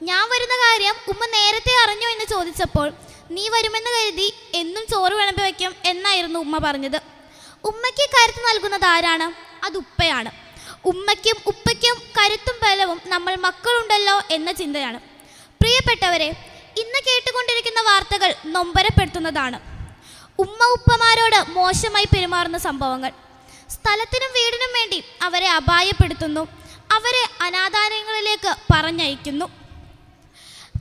ഞാൻ വരുന്ന കാര്യം ഉമ്മ നേരത്തെ അറിഞ്ഞോ എന്ന് ചോദിച്ചപ്പോൾ നീ വരുമെന്ന് കരുതി എന്നും ചോറ് വിളമ്പി വയ്ക്കും എന്നായിരുന്നു ഉമ്മ പറഞ്ഞത്. ഉമ്മയ്ക്ക് കരുത്ത് നൽകുന്നത് ആരാണ്? അത് ഉപ്പയാണ്. ഉമ്മയ്ക്കും ഉപ്പയ്ക്കും കരുത്തും ബലവും നമ്മൾ മക്കളുണ്ടല്ലോ എന്ന ചിന്തയാണ്. പ്രിയപ്പെട്ടവരെ, ഇന്ന് കേട്ടുകൊണ്ടിരിക്കുന്ന വാർത്തകൾ നൊമ്പരപ്പെടുത്തുന്നതാണ്. ഉമ്മ ഉപ്പമാരോട് മോശമായി പെരുമാറുന്ന സംഭവങ്ങൾ. സ്ഥലത്തിനും വീടിനും വേണ്ടി അവരെ അപായപ്പെടുത്തുന്നു, അവരെ അനാഥാലയങ്ങളിലേക്ക് പറഞ്ഞയക്കുന്നു.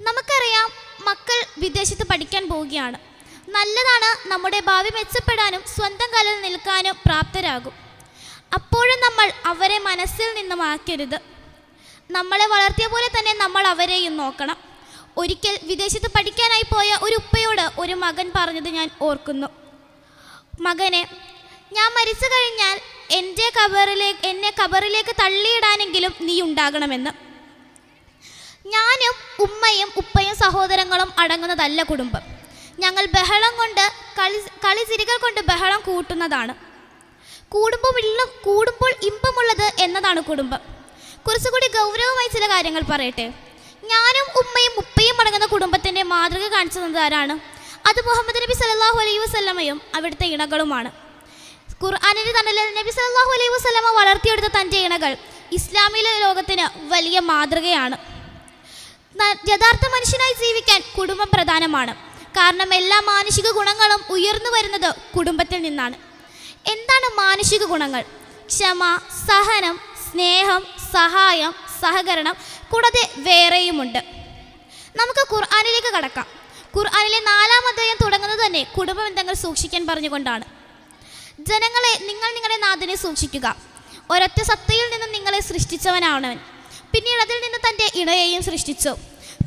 നമുക്കറിയാം, മക്കൾ വിദേശത്ത് പഠിക്കാൻ പോവുകയാണ്. നല്ലതാണ്, നമ്മുടെ ഭാവി മെച്ചപ്പെടാനും സ്വന്തം കാലിൽ നിൽക്കാനും പ്രാപ്തരാകും. അപ്പോഴും നമ്മൾ അവരെ മനസ്സിൽ നിന്ന് മാറ്റരുത്. നമ്മളെ വളർത്തിയ പോലെ തന്നെ നമ്മൾ അവരെയും നോക്കണം. ഒരിക്കൽ വിദേശത്ത് പഠിക്കാനായി പോയ ഒരു ഉപ്പയോട് ഒരു മകൻ പറഞ്ഞത് ഞാൻ ഓർക്കുന്നു. മകനെ, ഞാൻ മരിച്ചു കഴിഞ്ഞാൽ എന്നെ കബറിലേക്ക് തള്ളിയിടാനെങ്കിലും നീ ഉണ്ടാകണമെന്ന്. ഞാനും ഉമ്മയും ഉപ്പയും സഹോദരങ്ങളും അടങ്ങുന്നതല്ല കുടുംബം. ഞങ്ങൾ ബഹളം കൊണ്ട് കളിചിരികൾ കൊണ്ട് ബഹളം കൂട്ടുന്നതാണ്. കൂടുമ്പോൾ ഇമ്പമുള്ളത് എന്നതാണ് കുടുംബം. കുറച്ചുകൂടി ഗൗരവമായി ചില കാര്യങ്ങൾ പറയട്ടെ. ഞാനും ഉമ്മയും ഉപ്പയും അടങ്ങുന്ന കുടുംബത്തിൻ്റെ മാതൃക കാണിച്ചു തന്നത് ആരാണ്? അത് മുഹമ്മദ് നബി സല്ലല്ലാഹു അലൈഹി വസല്ലമയും അവിടുത്തെ ഇണകളുമാണ്. ഖുർആനിൻ്റെ തണലിൽ നബി സല്ലല്ലാഹു അലൈഹി വസല്ലമ വളർത്തിയെടുത്ത തൻ്റെ ഇണകൾ ഇസ്ലാമിലെ ലോകത്തിന് വലിയ മാതൃകയാണ്. യഥാർത്ഥ മനുഷ്യനായി ജീവിക്കാൻ കുടുംബം പ്രധാനമാണ്. കാരണം എല്ലാ മാനുഷിക ഗുണങ്ങളും ഉയർന്നു വരുന്നത് കുടുംബത്തിൽ നിന്നാണ്. എന്താണ് മാനുഷിക ഗുണങ്ങൾ? ക്ഷമ, സഹനം, സ്നേഹം, സഹായം, സഹകരണം, കൂടാതെ വേറെയുമുണ്ട്. നമുക്ക് ഖുർആനിലേക്ക് കടക്കാം. ഖുർആനിലെ 4-ാം അധ്യായം തുടങ്ങുന്നത് തന്നെ കുടുംബ ബന്ധങ്ങൾ സൂക്ഷിക്കാൻ പറഞ്ഞുകൊണ്ടാണ്. ജനങ്ങളെ, നിങ്ങൾ നിങ്ങളുടെ നാഥനെ സൂക്ഷിക്കുക. ഒരൊറ്റ സത്തയിൽ നിന്നും നിങ്ങളെ സൃഷ്ടിച്ചവനാണവൻ. പിന്നീട് അതിൽ നിന്ന് തൻ്റെ ഇണയെയും സൃഷ്ടിച്ചു.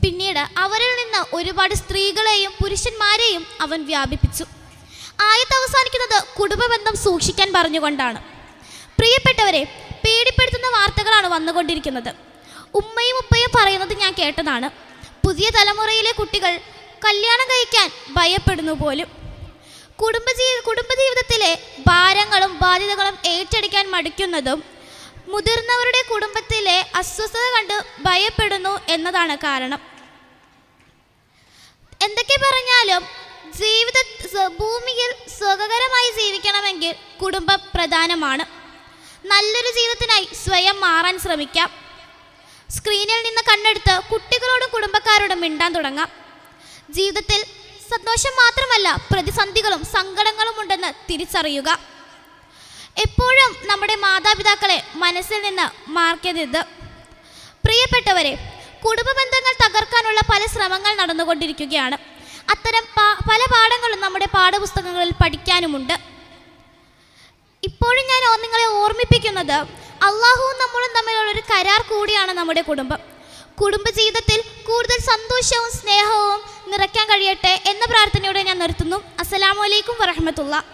പിന്നീട് അവരിൽ നിന്ന് ഒരുപാട് സ്ത്രീകളെയും പുരുഷന്മാരെയും അവൻ വ്യാപിപ്പിച്ചു. ആയത്ത് അവസാനിക്കുന്നത് കുടുംബബന്ധം സൂക്ഷിക്കാൻ പറഞ്ഞുകൊണ്ടാണ്. പ്രിയപ്പെട്ടവരെ, പേടിപ്പെടുത്തുന്ന വാർത്തകളാണ് വന്നുകൊണ്ടിരിക്കുന്നത്. ഉമ്മയും ഉപ്പയും പറയുന്നത് ഞാൻ കേട്ടതാണ്. പുതിയ തലമുറയിലെ കുട്ടികൾ കല്യാണം കഴിക്കാൻ ഭയപ്പെടുന്നു പോലും. കുടുംബജീവിതത്തിലെ ഭാരങ്ങളും ബാധ്യതകളും ഏറ്റെടുക്കാൻ മടിക്കുന്നതും മുതിർന്നവരുടെ കുടുംബത്തിലെ അസ്വസ്ഥത കണ്ട് ഭയപ്പെടുന്നു എന്നതാണ് കാരണം. എന്തൊക്കെ പറഞ്ഞാലും ഭൂമിയിൽ സുഖകരമായി ജീവിക്കണമെങ്കിൽ കുടുംബം പ്രധാനമാണ്. നല്ലൊരു ജീവിതത്തിനായി സ്വയം മാറാൻ ശ്രമിക്കാം. സ്ക്രീനിൽ നിന്ന് കണ്ണെടുത്ത് കുട്ടികളോടും കുടുംബക്കാരോടും മിണ്ടാൻ തുടങ്ങാം. ജീവിതത്തിൽ സന്തോഷം മാത്രമല്ല, പ്രതിസന്ധികളും സങ്കടങ്ങളും ഉണ്ടെന്ന് തിരിച്ചറിയുക. എപ്പോഴും നമ്മുടെ മാതാപിതാക്കളെ മനസ്സിൽ നിന്ന് മാർക്കരുത്. പ്രിയപ്പെട്ടവരെ, കുടുംബ ബന്ധങ്ങൾ തകർക്കാനുള്ള പല ശ്രമങ്ങൾ നടന്നുകൊണ്ടിരിക്കുകയാണ്. അത്തരം പല പാഠങ്ങളും നമ്മുടെ പാഠപുസ്തകങ്ങളിൽ പഠിക്കാനുമുണ്ട്. ഇപ്പോഴും ഞാൻ നിങ്ങളെ ഓർമ്മിപ്പിക്കുന്നത്, അള്ളാഹുവും നമ്മളും തമ്മിലുള്ളൊരു കരാർ കൂടിയാണ് നമ്മുടെ കുടുംബം. കുടുംബജീവിതത്തിൽ കൂടുതൽ സന്തോഷവും സ്നേഹവും നിറയ്ക്കാൻ കഴിയട്ടെ എന്ന പ്രാർത്ഥനയോടെ ഞാൻ നിർത്തുന്നു. അസ്സലാമു അലൈക്കും വറഹ്മത്തുള്ളാഹി.